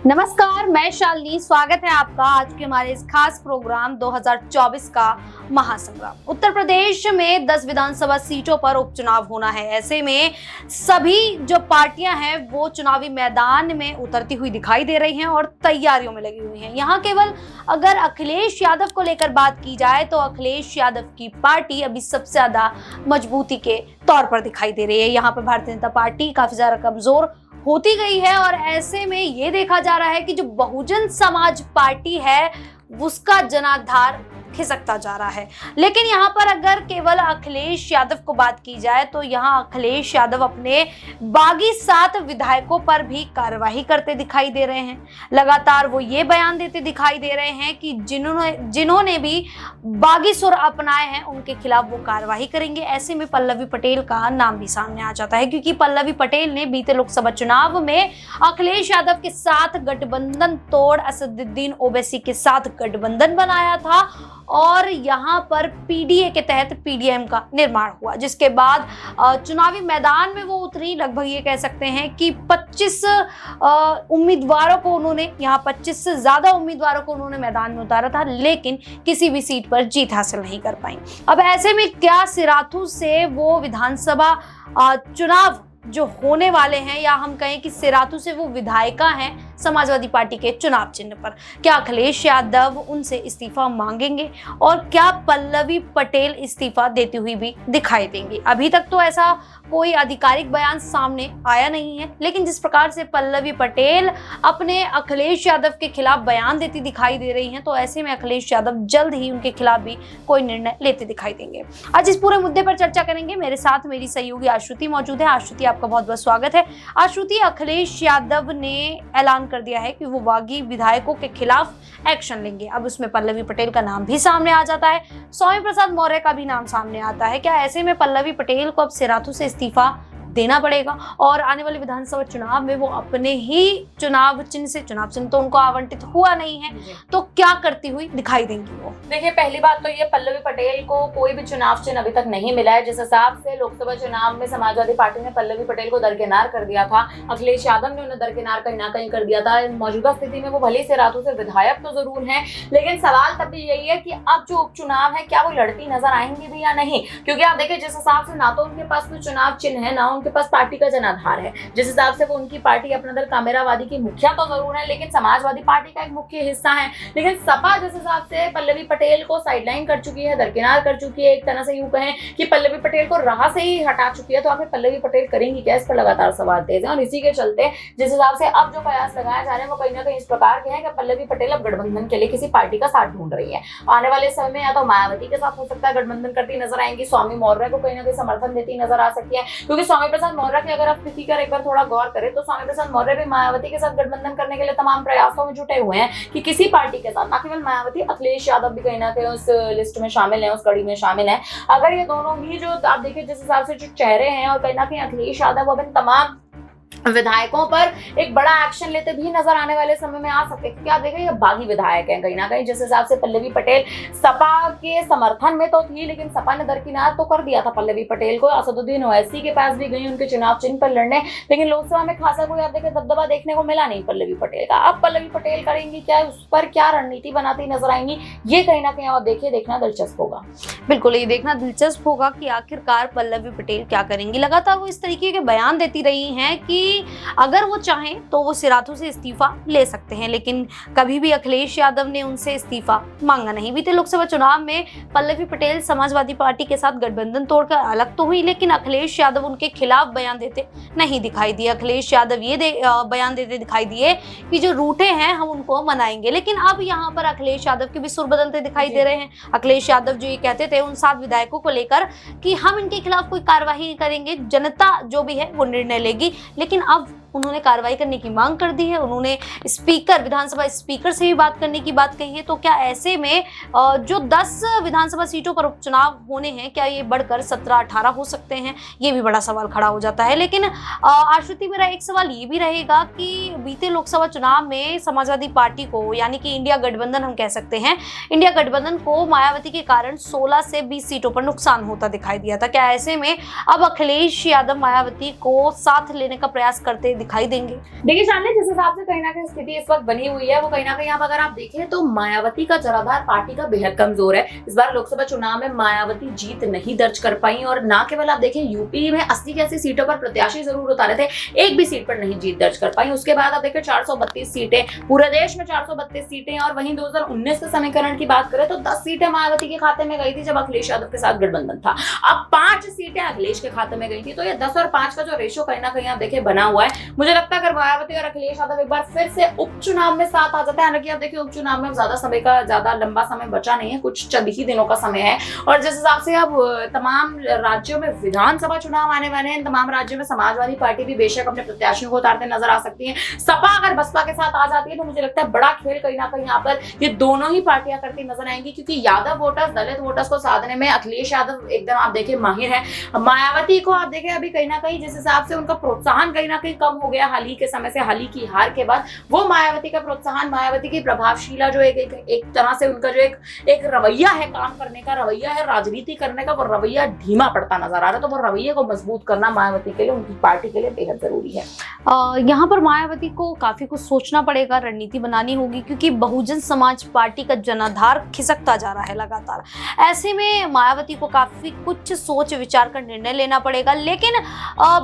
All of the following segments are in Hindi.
नमस्कार, मैं शालिनी। स्वागत है आपका आज के हमारे इस खास प्रोग्राम 2024 का महासंग्राम। उत्तर प्रदेश में 10 विधानसभा सीटों पर उपचुनाव होना है। ऐसे में सभी जो पार्टियां हैं वो चुनावी मैदान में उतरती हुई दिखाई दे रही हैं और तैयारियों में लगी हुई हैं। यहाँ केवल अगर अखिलेश यादव को लेकर बात की जाए तो अखिलेश यादव की पार्टी अभी सबसे ज्यादा मजबूती के तौर पर दिखाई दे रही है। यहाँ पर भारतीय जनता पार्टी काफी ज्यादा कमजोर होती गई है और ऐसे में ये देखा जा रहा है कि जो बहुजन समाज पार्टी है उसका जनाधार खिसकता जा रहा है। लेकिन यहाँ पर अगर केवल अखिलेश यादव को बात की जाए तो यहाँ अखिलेश यादव अपने बागी 7 विधायकों पर भी कार्रवाई करते दिखाई दे रहे हैं। लगातार वो ये बयान देते दिखाई दे रहे हैं कि जिन्होंने भी बागी सुर अपनाए हैं उनके खिलाफ वो कार्रवाई करेंगे। ऐसे में पल्लवी पटेल का नाम भी सामने आ जाता है, क्योंकि पल्लवी पटेल ने बीते लोकसभा चुनाव में अखिलेश यादव के साथ गठबंधन तोड़ असदुद्दीन ओवैसी के साथ गठबंधन बनाया था और यहाँ पर पीडीए के तहत पीडीएम का निर्माण हुआ, जिसके बाद चुनावी मैदान में वो उतरी। लगभग ये कह सकते हैं कि 25 उम्मीदवारों को उन्होंने 25 से ज्यादा उम्मीदवारों को उन्होंने मैदान में उतारा था, लेकिन किसी भी सीट पर जीत हासिल नहीं कर पाई। अब ऐसे में क्या सिराथू से वो विधानसभा चुनाव जो होने वाले हैं, या हम कहें कि सिराथू से वो विधायिका हैं समाजवादी पार्टी के चुनाव चिन्ह पर, क्या अखिलेश यादव उनसे इस्तीफा मांगेंगे और क्या पल्लवी पटेल इस्तीफा देती हुई भी दिखाई देंगी? अभी तक तो ऐसा कोई आधिकारिक बयान सामने आया नहीं है, लेकिन जिस प्रकार से पल्लवी पटेल अपने अखिलेश यादव के खिलाफ बयान देती दिखाई दे रही हैं, तो ऐसे में अखिलेश यादव जल्द ही उनके खिलाफ भी कोई निर्णय लेते दिखाई देंगे। आज इस पूरे मुद्दे पर चर्चा करेंगे। मेरे साथ मेरी सहयोगी आश्रुति मौजूद है। आश्रुति, आपका बहुत बहुत स्वागत है। आश्रुति, अखिलेश यादव ने ऐलान कर दिया है कि वो बागी विधायकों के खिलाफ एक्शन लेंगे। अब उसमें पल्लवी पटेल का नाम भी सामने आ जाता है, स्वामी प्रसाद मौर्य का भी नाम सामने आता है। क्या ऐसे में पल्लवी पटेल को अब सिराथू से इस्तीफा देना पड़ेगा और आने वाले विधानसभा चुनाव में वो अपने ही चुनाव चिन्ह तो उनको आवंटित हुआ नहीं है, तो क्या करती हुई दिखाई देंगी वो? देखिए, पहली बात तो ये, पल्लवी पटेल को कोई भी चुनाव चिन्ह अभी तक नहीं मिला है। जिस हिसाब से लोकसभा चुनाव में समाजवादी पार्टी ने पल्लवी पटेल को दरकिनार कर दिया था, अखिलेश यादव ने उन्हें दरकिनार कहीं ना कहीं कर दिया था। मौजूदा स्थिति में वो भले से सिराथू से विधायक तो जरूर है, लेकिन सवाल तब भी यही है कि अब जो उपचुनाव है क्या वो लड़ती नजर आएंगी भी या नहीं? क्योंकि आप देखिए, जिस हिसाब से ना तो उनके पास कोई चुनाव चिन्ह है, ना उनके पास पार्टी का जनाधार है। जिस हिसाब से वो उनकी पार्टी अपना दल कामेरावादी की मुखिया तो जरूर है, लेकिन समाजवादी पार्टी का एक मुख्य हिस्सा है। लेकिन सपा जिस हिसाब से पल्लवी पटेल को साइडलाइन कर चुकी है, दरकिनार कर चुकी है, एक तरह से यूं कहें कि पल्लवी पटेल को राह से ही हटा चुकी है, तो आखिर पल्लवी पटेल करेंगी क्या? इस पर लगातार सवाल तेज है और इसी के चलते जिस हिसाब से अब जो प्रयास लगाए जा रहे हैं वो कहीं ना कहीं इस प्रकार के हैं कि पल्लवी पटेल अब गठबंधन के लिए किसी पार्टी का साथ ढूंढ रही है। आने वाले समय में या तो मायावती के साथ हो सकता है गठबंधन करती नजर आएंगी, स्वामी मौर्य को कहीं ना कहीं समर्थन देती नजर आ सकती है, क्योंकि स्वामी प्रसाद मौर्य की अगर आप स्थिति का एक बार थोड़ा गौर करें तो स्वामी प्रसाद मौर्य भी मायावती के साथ गठबंधन करने के लिए तमाम प्रयासों में जुटे हुए हैं कि किसी पार्टी के साथ, ना केवल मायावती, अखिलेश यादव भी कहीं ना कहीं उस लिस्ट में शामिल है, उस कड़ी में शामिल है। अगर ये दोनों भी जो आप देखिए जिस हिसाब से जो चेहरे हैं, और कहीं ना कहीं अखिलेश यादव अब इन तमाम विधायकों पर एक बड़ा एक्शन लेते भी नजर आने वाले समय में आ सकते हैं, क्योंकि आप देखिए ये बागी विधायक हैं कहीं ना कहीं। जिस हिसाब से पल्लवी पटेल सपा के समर्थन में तो थी, लेकिन सपा ने दरकिनार तो कर दिया था पल्लवी पटेल को। असदुद्दीन ओवैसी के पास भी गई उनके चुनाव चिन्ह पर लड़ने, लेकिन लोकसभा में खासा कोई आप देखिए दबदबा देखने को मिला नहीं पल्लवी पटेल का। अब पल्लवी पटेल करेंगी क्या, उस पर क्या रणनीति बनाती नजर आएंगी, ये कहीं ना कहीं और देखिए देखना दिलचस्प होगा। बिल्कुल, ये देखना दिलचस्प होगा कि आखिरकार पल्लवी पटेल क्या करेंगी। लगातार वो इस तरीके के बयान देती रही हैं कि अगर वो चाहें तो वो सिराथू से इस्तीफा ले सकते हैं, लेकिन कभी भी अखिलेश यादव ने उनसे इस्तीफा मांगा नहीं। बीते लोकसभा चुनाव में पल्लवी पटेल समाजवादी पार्टी के साथ गठबंधन तोड़कर अलग तो हुई, लेकिन अखिलेश यादव उनके खिलाफ बयान देते नहीं दिखाई दिए। अखिलेश यादव ये बयान देते दिखाई दिए कि जो रूठे हैं हम उनको मनाएंगे, लेकिन अब यहाँ पर अखिलेश यादव के भी सुर बदलते दिखाई दे रहे हैं। अखिलेश यादव जो ये कहते थे उन 7 विधायकों को लेकर कि हम इनके खिलाफ कोई कार्रवाई नहीं करेंगे, जनता जो भी है वो निर्णय लेगी, लेकिन अब उन्होंने कार्रवाई करने की मांग कर दी है। उन्होंने स्पीकर, विधानसभा स्पीकर से भी बात करने की बात कही है। तो क्या ऐसे में जो 10 विधानसभा सीटों पर उपचुनाव होने हैं, क्या ये बढ़कर 17-18 हो सकते हैं? ये भी बड़ा सवाल खड़ा हो जाता है। लेकिन आश्रुति, मेरा एक सवाल ये भी रहेगा कि बीते लोकसभा चुनाव में समाजवादी पार्टी को, यानी कि इंडिया गठबंधन हम कह सकते हैं, इंडिया गठबंधन को मायावती के कारण 16 से 20 सीटों पर नुकसान होता दिखाई दिया था। क्या ऐसे में अब अखिलेश यादव मायावती को साथ लेने का प्रयास करते दिखाई देंगे? देखिए शालिनी, जिस हिसाब से कहीं ना कहीं स्थिति इस वक्त बनी हुई है वो कहीं ना कहीं आप अगर आप देखें तो मायावती का जनाधार पार्टी का बेहद कमजोर है। इस बार लोकसभा चुनाव में मायावती जीत नहीं दर्ज कर पाई और ना केवल आप देखें यूपी में 80 की 80 सीटों पर प्रत्याशी जरूर उतारे थे, एक भी सीट पर नहीं जीत दर्ज कर पाई। उसके बाद आप देखें 432 सीटें, पूरे देश में 432 सीटें, और वहीं 2019 के समीकरण की बात करें तो 10 सीटें मायावती के खाते में गई थी जब अखिलेश यादव के साथ गठबंधन था। अब 5 सीटें अखिलेश के खाते में गई थी, तो ये 10 और 5 का जो रेशो कहीं ना कहीं आप देखें बना हुआ है। मुझे लगता है अगर मायावती और अखिलेश यादव एक बार फिर से उपचुनाव में साथ आ जाते हैं, हालांकि आप देखिए उपचुनाव में ज्यादा लंबा समय बचा नहीं है, कुछ चंद ही दिनों का समय है, और जिस हिसाब से अब तमाम राज्यों में विधानसभा चुनाव आने वाले हैं, तमाम राज्यों में समाजवादी पार्टी भी बेशक अपने प्रत्याशियों को उतारते नजर आ सकती है। सपा अगर बसपा के साथ आ जाती है तो मुझे लगता है बड़ा खेल कहीं ना कहीं यहाँ पर ये दोनों ही पार्टियां करती नजर आएंगी, क्योंकि यादव वोटर्स, दलित वोटर्स को साधने में अखिलेश यादव एकदम आप देखिए माहिर है। मायावती को आप देखें अभी कहीं ना कहीं जिस हिसाब से उनका प्रोत्साहन कहीं ना कहीं कम हो गया हाल ही के समय से, हाल ही की हार के बाद, वो मायावती का प्रोत्साहन, मायावती की प्रभावशीला जो एक तरह से उनका जो एक रवैया है, काम करने का रवैया है, राजनीति करने का, वो रवैया धीमा पड़ता नजर आ रहा है। तो वो रवैये को मजबूत करना मायावती के लिए, उनकी पार्टी के लिए बेहद जरूरी है। यहाँ पर मायावती को काफी कुछ सोचना पड़ेगा, रणनीति बनानी होगी, क्योंकि बहुजन समाज पार्टी का जनाधार खिसकता जा रहा है लगातार। ऐसे में मायावती को काफी कुछ सोच विचार कर निर्णय लेना पड़ेगा। लेकिन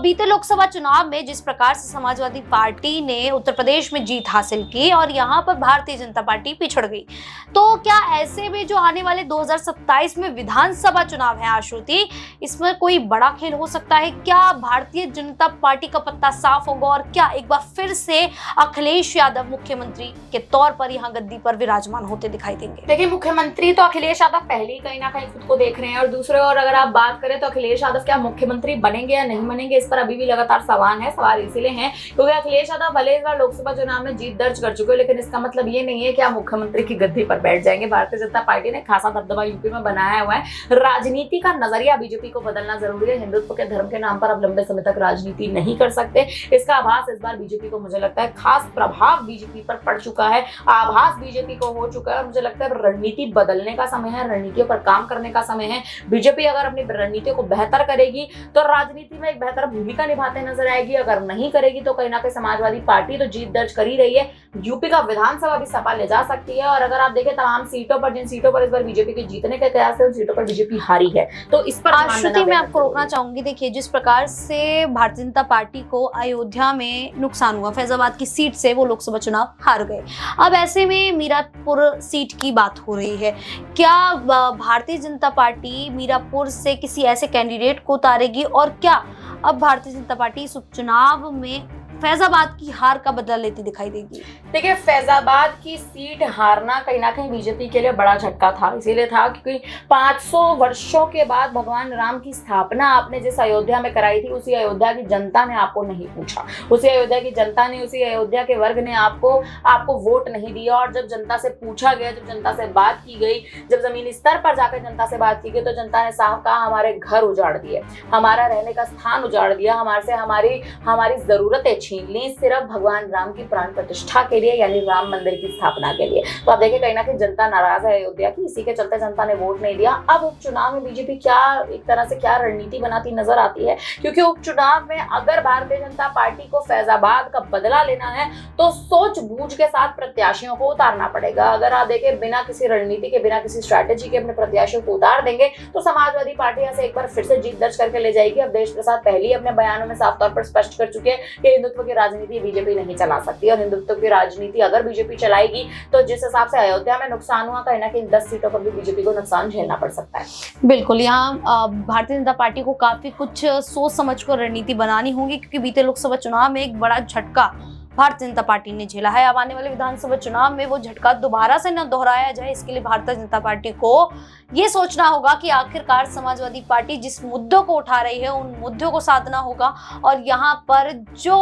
बीते लोकसभा चुनाव में जिस प्रकार से समाजवादी पार्टी ने उत्तर प्रदेश में जीत हासिल की और यहाँ पर भारतीय जनता पार्टी पिछड़ गई, तो क्या ऐसे में जो आने वाले 2027 में विधानसभा चुनाव है आश्रुति, इसमें कोई बड़ा खेल हो सकता है? क्या भारतीय जनता पार्टी का पत्ता साफ होगा और क्या एक बार फिर से अखिलेश यादव मुख्यमंत्री के तौर पर यहाँ गद्दी पर विराजमान होते दिखाई देंगे? देखिए मुख्यमंत्री तो अखिलेश यादव पहले ही कहीं ना कहीं खुद को देख रहे हैं, और दूसरे और अगर आप बात करें तो अखिलेश यादव क्या मुख्यमंत्री बनेंगे या नहीं बनेंगे, इस पर अभी भी लगातार सवाल इसीलिए हैं क्योंकि अखिलेश यादव भले इस बार लोकसभा चुनाव में जीत दर्ज कर चुके, लेकिन इसका मतलब ये नहीं है कि आप मुख्यमंत्री की गद्दी पर बैठ जाएंगे। भारतीय जनता पार्टी ने खासा दबदबा यूपी में बनाया हुआ है। राजनीति का नजरिया बीजेपी को बदलना जरूरी है। हिंदुत्व के धर्म के नाम पर अब लंबे समय तक राजनीति नहीं कर सकते। इसका आभास इस बार बीजेपी को, मुझे लगता है, खास प्रभाव बीजेपी पर पड़ चुका है, आभास बीजेपी को हो चुका है, और मुझे लगता है रणनीति बदलने का समय है, रणनीतियों पर काम करने का समय है। बीजेपी अगर अपनी रणनीतियों को बेहतर करेगी तो राजनीति में एक बेहतर भूमिका निभाते नजर आएगी, अगर नहीं करेगी तो कहीं ना कहीं समाजवादी पार्टी तो जीत दर्ज कर ही रही है, यूपी का विधानसभा भी सपा ले जा सकती है। और अगर आप देखें तमाम सीटों पर, जिन सीटों पर इस बार बीजेपी के जीतने के कयास है, उन सीटों पर बीजेपी हारी है। तो इस पर आश्रुति, मैं आपको रोकना चाहूंगी। देखिए जिस प्रकार से भारतीय जनता पार्टी को अयोध्या में नुकसान हुआ, फैजाबाद की सीट से वो लोकसभा चुनाव हार गए, अब ऐसे में मीरापुर सीट की बात हो रही है। क्या भारतीय जनता पार्टी मीरापुर से किसी ऐसे कैंडिडेट को उतारेगी, और क्या अब भारतीय जनता पार्टी इस उपचुनाव में फैजाबाद की हार का बदला लेती दिखाई देगी? देखिए फैजाबाद की सीट हारना कहीं ना कहीं बीजेपी के लिए बड़ा झटका था, इसीलिए था क्योंकि 500 वर्षों के बाद भगवान राम की स्थापना आपने जिस अयोध्या में कराई थी, उसी अयोध्या की जनता ने आपको नहीं पूछा, उसी अयोध्या की जनता ने, उसी अयोध्या के वर्ग ने आपको वोट नहीं दिया। और जब जनता से पूछा गया, जब जनता से बात की गई, जब जमीनी स्तर पर जाकर जनता से बात की गई, तो जनता ने साफ कहा हमारे घर उजाड़ दिए, हमारा रहने का स्थान उजाड़ दिया, हमारी जरूरतें छीन ली, सिर्फ भगवान राम की प्राण प्रतिष्ठा के लिए, यानी राम मंदिर की स्थापना के लिए। तो आप देखिए कहीं ना कहीं जनता नाराज है अयोध्या की, इसी के चलते जनता ने वोट नहीं दिया। अब उपचुनाव में बीजेपी एक तरह से क्या रणनीति बनाती नजर आती है, क्योंकि उपचुनाव में अगर भारतीय जनता पार्टी को फैजाबाद का बदला लेना है तो सोच बूझ के साथ प्रत्याशियों को उतारना पड़ेगा। अगर आप देखें बिना किसी रणनीति के, बिना किसी स्ट्रैटेजी के अपने प्रत्याशियों को उतार देंगे तो समाजवादी पार्टी यहाँ से एक बार फिर से जीत दर्ज करके ले जाएगी। अब देश प्रसाद पहले ही अपने बयानों में साफ तौर पर स्पष्ट कर चुके हैं कि हिंदुत्व की राजनीति बीजेपी नहीं चला सकती, और हिंदुत्व की राजनीति अगर बीजेपी चलाएगी तो जिस हिसाब से अयोध्या में नुकसान हुआ, कहीं ना कहीं 10 सीटों पर भी बीजेपी को नुकसान झेलना पड़ सकता है। बिल्कुल, यहाँ भारतीय जनता पार्टी को काफी कुछ सोच समझ कर रणनीति बनानी होगी, क्योंकि बीते लोकसभा चुनाव में एक बड़ा झटका भारतीय जनता पार्टी ने झेला है। अब आने वाले विधानसभा चुनाव में वो झटका दोबारा से न दोहराया जाए, इसके लिए भारतीय जनता पार्टी को ये सोचना होगा कि आखिरकार समाजवादी पार्टी जिस मुद्दों को उठा रही है उन मुद्दों को साधना होगा, और यहाँ पर जो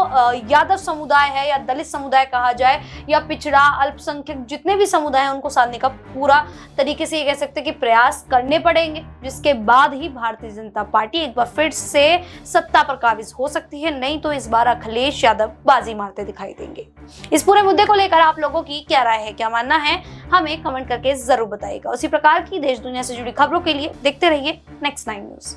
यादव समुदाय है या दलित समुदाय कहा जाए या पिछड़ा अल्पसंख्यक जितने भी समुदाय हैं उनको साधने का पूरा तरीके से ये कह सकते हैं कि प्रयास करने पड़ेंगे, जिसके बाद ही भारतीय जनता पार्टी एक बार फिर से सत्ता पर काबिज हो सकती है। नहीं तो इस बार अखिलेश यादव बाजी मारते दिखाई देंगे। इस पूरे मुद्दे को लेकर आप लोगों की क्या राय है, क्या मानना है, हमें कमेंट करके जरूर बताइएगा। उसी प्रकार की देश दुनिया से जुड़ी खबरों के लिए देखते रहिए नेक्स्ट 9 न्यूज।